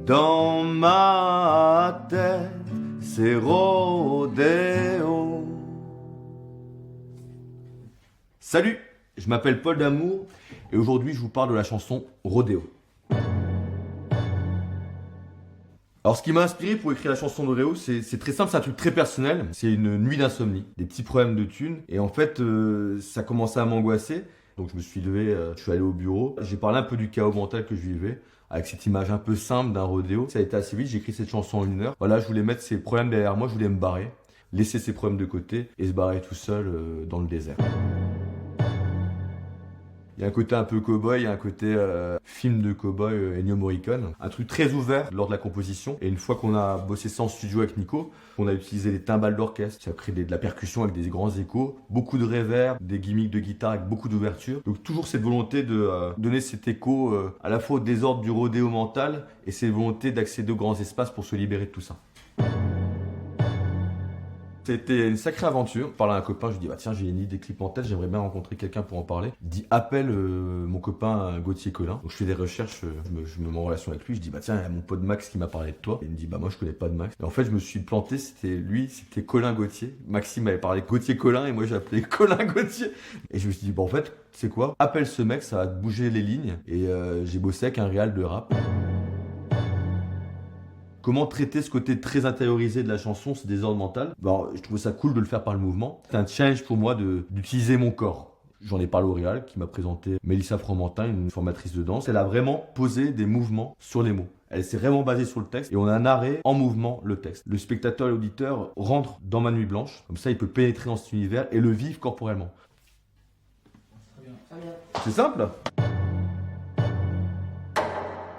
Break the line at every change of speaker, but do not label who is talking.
Dans ma tête, c'est rodéo. Salut, je m'appelle Paul Damour et aujourd'hui je vous parle de la chanson Rodéo. Alors ce qui m'a inspiré pour écrire la chanson Rodéo, c'est très simple, c'est un truc très personnel. C'est une nuit d'insomnie, des petits problèmes de thunes. Et en fait, ça commençait à m'angoisser. Donc je me suis levé, je suis allé au bureau. J'ai parlé un peu du chaos mental que je vivais, avec cette image un peu simple d'un rodéo. Ça a été assez vite, j'ai écrit cette chanson en 1 heure. Voilà, je voulais mettre ces problèmes derrière moi, je voulais me barrer, laisser ces problèmes de côté et se barrer tout seul dans le désert. Il y a un côté un peu cow-boy, il y a un côté film de cow-boy Ennio Morricone. Un truc très ouvert lors de la composition. Et une fois qu'on a bossé ça en studio avec Nico, on a utilisé les timbales d'orchestre. Ça a créé de la percussion avec des grands échos, beaucoup de reverb, des gimmicks de guitare avec beaucoup d'ouverture. Donc toujours cette volonté de donner cet écho à la fois au désordre du rodéo mental et cette volonté d'accéder aux grands espaces pour se libérer de tout ça. C'était une sacrée aventure. Je parle à un copain, je lui dis bah tiens j'ai une idée de clip en tête, j'aimerais bien rencontrer quelqu'un pour en parler. Il dit appelle mon copain Gauthier Collin. Donc je fais des recherches, je me mets en relation avec lui, je dis bah tiens il y a mon pote Max qui m'a parlé de toi. Et il me dit bah moi je connais pas de Max. Et en fait je me suis planté, c'était Collin Gauthier. Maxime m'avait parlé de Gauthier Collin et moi j'ai appelé Collin Gauthier. Et je me suis dit bah en fait c'est quoi, appelle ce mec, ça va te bouger les lignes. Et j'ai bossé avec un réal de rap. Comment traiter ce côté très intériorisé de la chanson, ce désordre mental? Alors, je trouvais ça cool de le faire par le mouvement. C'est un challenge pour moi d'utiliser mon corps. J'en ai parlé au réal qui m'a présenté Mélissa Fromentin, une formatrice de danse. Elle a vraiment posé des mouvements sur les mots. Elle s'est vraiment basée sur le texte et on a narré en mouvement le texte. Le spectateur et l'auditeur rentrent dans ma nuit blanche. Comme ça, il peut pénétrer dans cet univers et le vivre corporellement. C'est simple.